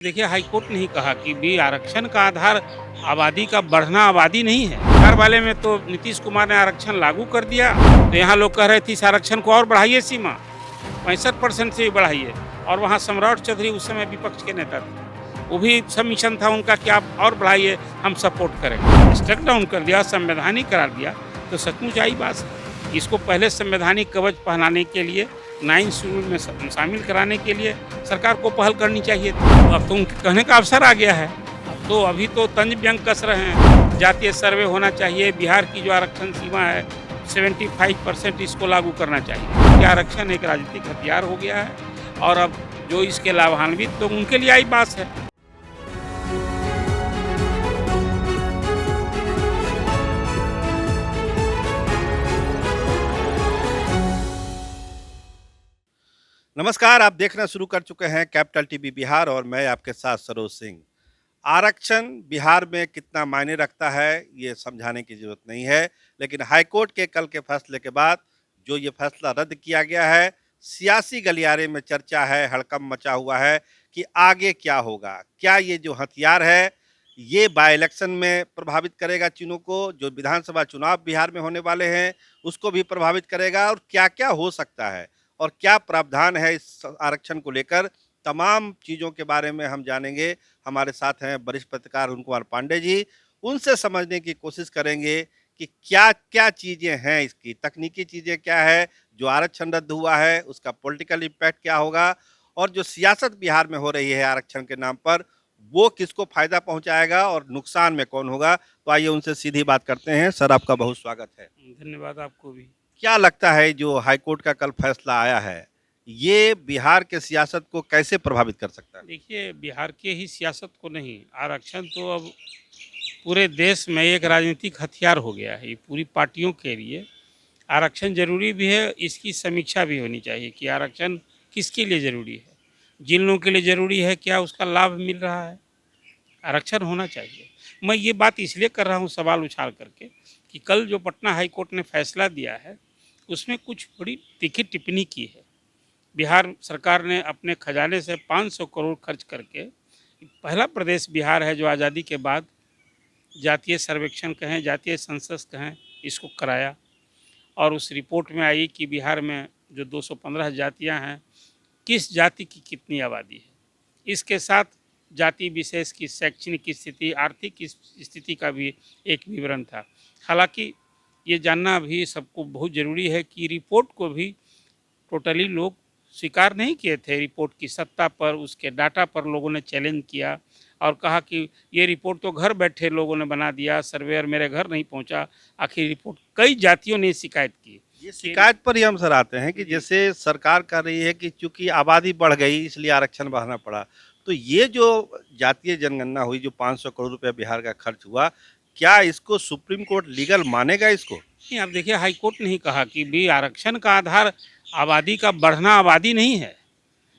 देखिए, हाईकोर्ट ने ही कहा कि भी आरक्षण का आधार आबादी का बढ़ना आबादी नहीं है। बिहार वाले में तो नीतीश कुमार ने आरक्षण लागू कर दिया, तो यहाँ लोग कह रहे थे इस आरक्षण को और बढ़ाइए, सीमा 65% से भी बढ़ाइए। और वहाँ सम्राट चौधरी उस समय विपक्ष के नेता थे, वो भी सब मिशन था उनका कि आप और बढ़ाइए, हम सपोर्ट करेंगे। स्ट्रक डाउन कर दिया, संवैधानिक करार दिया, तो सचमुच आई बात है। इसको पहले संवैधानिक कवच पहनाने के लिए 9 शेड्यूल में शामिल कराने के लिए सरकार को पहल करनी चाहिए थी। अब तो उनके कहने का अवसर आ गया है। तो अभी तो तंज व्यंग कस रहे हैं, जातीय सर्वे होना चाहिए, बिहार की जो आरक्षण सीमा है 75% इसको लागू करना चाहिए। ये आरक्षण एक राजनीतिक हथियार हो गया है और अब जो इसके लाभान्वित तो उनके लिए आई बात है। नमस्कार, आप देखना शुरू कर चुके हैं कैपिटल टीवी बिहार और मैं आपके साथ सरोज सिंह। आरक्षण बिहार में कितना मायने रखता है, ये समझाने की जरूरत नहीं है, लेकिन हाईकोर्ट के कल के फैसले के बाद जो ये फैसला रद्द किया गया है, सियासी गलियारे में चर्चा है, हड़कंप मचा हुआ है कि आगे क्या होगा। क्या ये जो हथियार है, ये बाय इलेक्शन में प्रभावित करेगा चुनाव को, जो विधानसभा चुनाव बिहार में होने वाले हैं, उसको भी प्रभावित करेगा और क्या-क्या हो सकता है और क्या प्रावधान है इस आरक्षण को लेकर, तमाम चीज़ों के बारे में हम जानेंगे। हमारे साथ हैं वरिष्ठ पत्रकार अरुण कुमार पांडे जी, उनसे समझने की कोशिश करेंगे कि क्या-क्या चीज़ें हैं इसकी, तकनीकी चीज़ें क्या है, जो आरक्षण रद्द हुआ है, उसका पॉलिटिकल इम्पैक्ट क्या होगा और जो सियासत बिहार में हो रही है आरक्षण के नाम पर, वो किसको फ़ायदा पहुँचाएगा और नुकसान में कौन होगा। तो आइए उनसे सीधी बात करते हैं। सर, आपका बहुत स्वागत है। धन्यवाद आपको भी। क्या लगता है जो हाईकोर्ट का कल फैसला आया है, ये बिहार के सियासत को कैसे प्रभावित कर सकता है? देखिए, बिहार के ही सियासत को नहीं, आरक्षण तो अब पूरे देश में एक राजनीतिक हथियार हो गया है। ये पूरी पार्टियों के लिए आरक्षण ज़रूरी भी है, इसकी समीक्षा भी होनी चाहिए कि आरक्षण किसके लिए ज़रूरी है। जिन लोगों के लिए ज़रूरी है, क्या उसका लाभ मिल रहा है? आरक्षण होना चाहिए। मैं ये बात इसलिए कर रहा हूँ सवाल उछाल करके कि कल जो पटना हाई कोर्ट ने फैसला दिया है, उसमें कुछ बड़ी तीखी टिप्पणी की है। बिहार सरकार ने अपने खजाने से 500 करोड़ खर्च करके पहला प्रदेश बिहार है जो आज़ादी के बाद जातीय सर्वेक्षण कहें, जातीय सेंसस कहें, इसको कराया। और उस रिपोर्ट में आई कि बिहार में जो 215 जातियां हैं, किस जाति की कितनी आबादी है। इसके साथ जाति विशेष की शैक्षणिक स्थिति, आर्थिक स्थिति का भी एक विवरण था। हालांकि ये जानना भी सबको बहुत ज़रूरी है कि रिपोर्ट को भी टोटली लोग स्वीकार नहीं किए थे। रिपोर्ट की सत्ता पर, उसके डाटा पर लोगों ने चैलेंज किया और कहा कि ये रिपोर्ट तो घर बैठे लोगों ने बना दिया, सर्वेयर मेरे घर नहीं पहुंचा। आखिर रिपोर्ट कई जातियों ने शिकायत की। ये शिकायत पर ही हम सर आते हैं कि जैसे सरकार कर रही है कि चूंकि आबादी बढ़ गई इसलिए आरक्षण बढ़ाना पड़ा। तो ये जो जातीय जनगणना हुई, जो 500 करोड़ रुपया बिहार का खर्च हुआ, क्या इसको सुप्रीम कोर्ट लीगल मानेगा इसको? नहीं, अब देखिए, हाईकोर्ट ने ही कहा कि भी आरक्षण का आधार आबादी का बढ़ना आबादी नहीं है।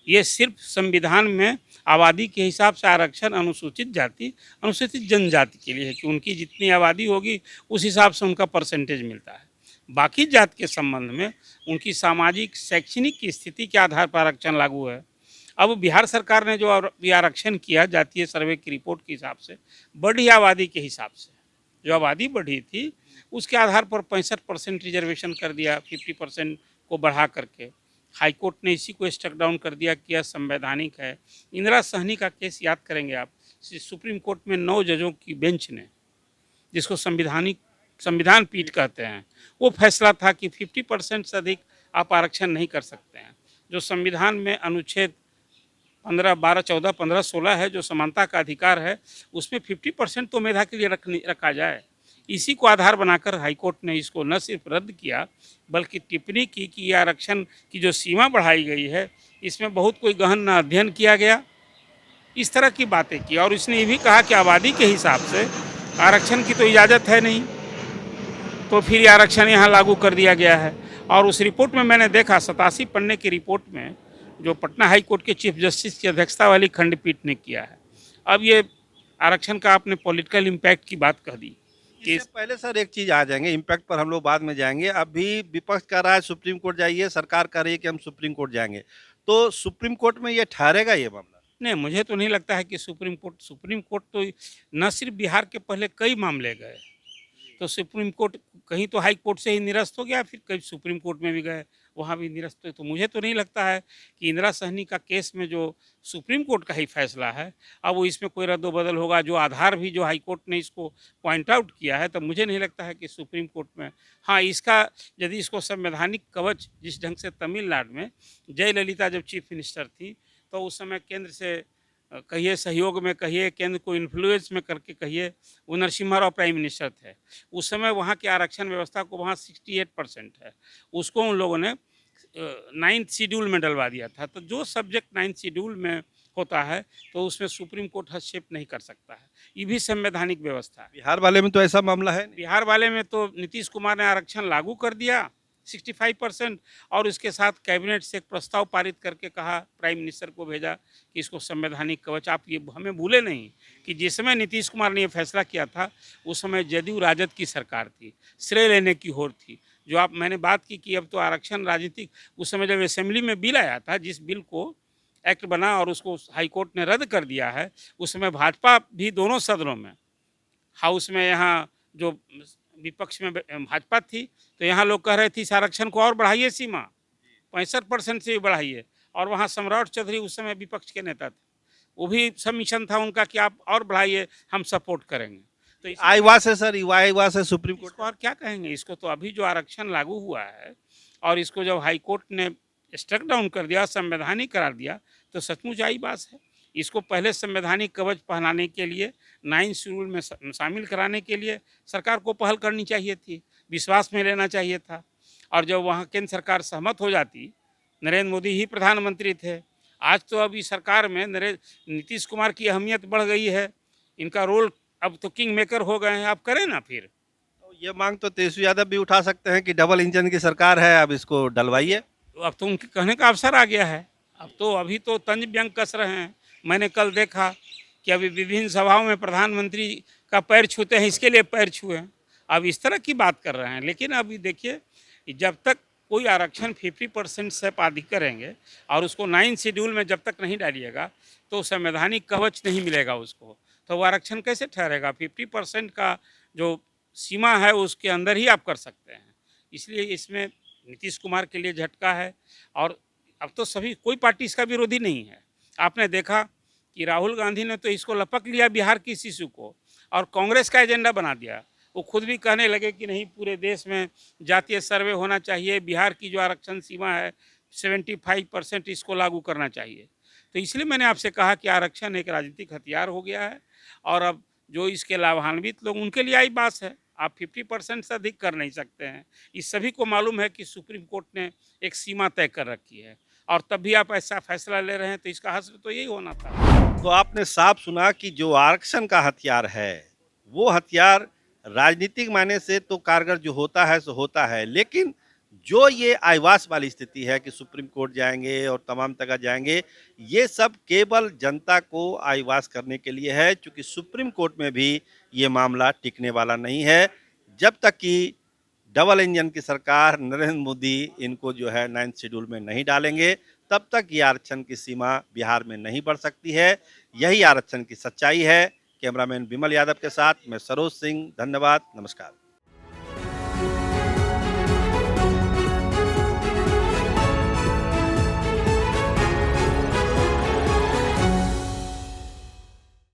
ये सिर्फ संविधान में आबादी के हिसाब से आरक्षण अनुसूचित जाति, अनुसूचित जनजाति के लिए है कि उनकी जितनी आबादी होगी उस हिसाब से उनका परसेंटेज मिलता है। बाकी जात के संबंध में उनकी सामाजिक शैक्षणिक की स्थिति के आधार पर आरक्षण लागू है। अब बिहार सरकार ने जो आरक्षण किया जातीय सर्वे की रिपोर्ट के हिसाब से, बढ़ी आबादी के हिसाब से, जो आबादी बढ़ी थी उसके आधार पर 65% रिजर्वेशन कर दिया, 50% को बढ़ा करके। हाईकोर्ट ने इसी को स्ट्रक डाउन कर दिया कि यह संवैधानिक है। इंदिरा सहनी का केस याद करेंगे आप, सुप्रीम कोर्ट में 9 जजों की बेंच ने, जिसको संविधान पीठ कहते हैं, वो फैसला था कि 50% से अधिक आप आरक्षण नहीं कर सकते हैं। जो संविधान में अनुच्छेद 15, 12, 14, 15, 16 है, जो समानता का अधिकार है, उसमें 50% तो मेधा के लिए रखा जाए। इसी को आधार बनाकर हाईकोर्ट ने इसको न सिर्फ रद्द किया बल्कि टिप्पणी की कि यह आरक्षण की जो सीमा बढ़ाई गई है, इसमें बहुत कोई गहन अध्ययन किया गया, इस तरह की बातें की। और इसने ये भी कहा कि आबादी के हिसाब से आरक्षण की तो इजाज़त है नहीं, तो फिर ये आरक्षण यहाँ लागू कर दिया गया है। और उस रिपोर्ट में मैंने देखा, 87 पन्ने की रिपोर्ट में, जो पटना हाई कोर्ट के चीफ जस्टिस की अध्यक्षता वाली खंडपीठ ने किया है। अब ये आरक्षण का आपने पॉलिटिकल इम्पैक्ट की बात कह दी कि इससे पहले सर एक चीज आ जाएंगे, इम्पैक्ट पर हम लोग बाद में जाएंगे। अभी विपक्ष कह रहा है सुप्रीम कोर्ट जाइए, सरकार कह रही है कि हम सुप्रीम कोर्ट जाएंगे। तो सुप्रीम कोर्ट में ये ठहरेगा ये मामला? नहीं, मुझे तो नहीं लगता है कि सुप्रीम कोर्ट तो न सिर्फ बिहार के पहले कई मामले गए, तो सुप्रीम कोर्ट कहीं तो हाई कोर्ट से ही निरस्त हो गया, फिर कहीं सुप्रीम कोर्ट में भी गए, वहाँ भी निरस्त हुए। तो मुझे तो नहीं लगता है कि इंदिरा सहनी का केस में जो सुप्रीम कोर्ट का ही फैसला है, अब वो इसमें कोई रद्दोबदल होगा। जो आधार भी जो हाई कोर्ट ने इसको पॉइंट आउट किया है, तो मुझे नहीं लगता है कि सुप्रीम कोर्ट में, हाँ, इसका यदि इसको संवैधानिक कवच जिस ढंग से तमिलनाडु में जयललिता जब चीफ मिनिस्टर थी, तो उस समय केंद्र से कहिए सहयोग में, कहिए केंद्र को इन्फ्लुएंस में करके कहिए, वो नरसिम्हा राव प्राइम मिनिस्टर थे। उस समय वहाँ की आरक्षण व्यवस्था को वहाँ 68% है, उसको उन लोगों ने 9th शेड्यूल में डलवा दिया था। तो जो सब्जेक्ट 9th शेड्यूल में होता है, तो उसमें सुप्रीम कोर्ट हस्तक्षेप नहीं कर सकता है। ये भी संवैधानिक व्यवस्था है। बिहार वाले में तो ऐसा मामला है नहीं। बिहार वाले में तो नीतीश कुमार ने आरक्षण लागू कर दिया 65%, और उसके साथ कैबिनेट से एक प्रस्ताव पारित करके कहा, प्राइम मिनिस्टर को भेजा कि इसको संवैधानिक कवच, आप ये हमें भूले नहीं कि जिस समय नीतीश कुमार ने ये फैसला किया था, उस समय जदयू राजद की सरकार थी, श्रेय लेने की होड़ थी। जो आप मैंने बात की कि अब तो आरक्षण राजनीतिक, उस समय जब असेंबली में बिल आया था, जिस बिल को एक्ट बना और उसको हाई कोर्ट ने रद्द कर दिया है, उस समय भाजपा भी दोनों सदनों में, हाउस में यहाँ जो विपक्ष में भाजपा थी, तो यहाँ लोग कह रहे थे इस आरक्षण को और बढ़ाइए, सीमा 65% से भी बढ़ाइए, और वहाँ सम्राट चौधरी उस समय विपक्ष के नेता थे, वो भी सब मिशन था उनका कि आप और बढ़ाइए, हम सपोर्ट करेंगे। तो आईवास है सर, आईवास है सुप्रीम कोर्ट। इसको और क्या कहेंगे, इसको तो अभी जो आरक्षण लागू हुआ है और इसको जब हाई कोर्ट ने स्ट्रक डाउन कर दिया, संवैधानिक करार दिया, तो सचमुच आई बात है। इसको पहले संवैधानिक कवच पहनाने के लिए, 9th शेड्यूल में शामिल कराने के लिए सरकार को पहल करनी चाहिए थी, विश्वास में लेना चाहिए था। और जब वहाँ केंद्र सरकार सहमत हो जाती, नरेंद्र मोदी ही प्रधानमंत्री थे। आज तो अभी सरकार में नीतीश कुमार की अहमियत बढ़ गई है, इनका रोल अब तो किंग मेकर हो गए हैं। आप करें ना फिर। तो ये मांग तो तेजस्वी यादव भी उठा सकते हैं कि डबल इंजन की सरकार है, अब इसको डलवाइए। तो अब तो उनके कहने का अवसर आ गया है। अब तो अभी तो तंज व्यंग कस रहे हैं। मैंने कल देखा कि अभी विभिन्न सभाओं में प्रधानमंत्री का पैर छूते हैं, इसके लिए पैर छुए हैं। अब इस तरह की बात कर रहे हैं। लेकिन अभी देखिए, जब तक कोई आरक्षण 50% से अधिक करेंगे और उसको 9th शेड्यूल में जब तक नहीं डालिएगा, तो संवैधानिक कवच नहीं मिलेगा उसको, तो वो आरक्षण कैसे ठहरेगा। 50% का जो सीमा है उसके अंदर ही आप कर सकते हैं। इसलिए इसमें नीतीश कुमार के लिए झटका है। और अब तो सभी, कोई पार्टी इसका विरोधी नहीं है। आपने देखा कि राहुल गांधी ने तो इसको लपक लिया, बिहार की इस इशू को, और कांग्रेस का एजेंडा बना दिया। वो खुद भी कहने लगे कि नहीं, पूरे देश में जातीय सर्वे होना चाहिए, बिहार की जो आरक्षण सीमा है 75% इसको लागू करना चाहिए। तो इसलिए मैंने आपसे कहा कि आरक्षण एक राजनीतिक हथियार हो गया है, और अब जो इसके लाभान्वित लोग, उनके लिए आई बात है। आप 50% से अधिक कर नहीं सकते हैं। इस सभी को मालूम है कि सुप्रीम कोर्ट ने एक सीमा तय कर रखी है, और तब भी आप ऐसा फैसला ले रहे हैं, तो इसका हश्र तो यही होना था। तो आपने साफ सुना कि जो आरक्षण का हथियार है, वो हथियार राजनीतिक मायने से तो कारगर जो होता है सो होता है, लेकिन जो ये आईवास वाली स्थिति है कि सुप्रीम कोर्ट जाएंगे और तमाम जगह जाएंगे, ये सब केवल जनता को आईवास करने के लिए है, क्योंकि सुप्रीम कोर्ट में भी ये मामला टिकने वाला नहीं है। जब तक कि डबल इंजन की सरकार नरेंद्र मोदी इनको जो है 9th शेड्यूल में नहीं डालेंगे, तब तक ये आरक्षण की सीमा बिहार में नहीं बढ़ सकती है। यही आरक्षण की सच्चाई है। कैमरामैन विमल यादव के साथ मैं सरोज सिंह, धन्यवाद, नमस्कार।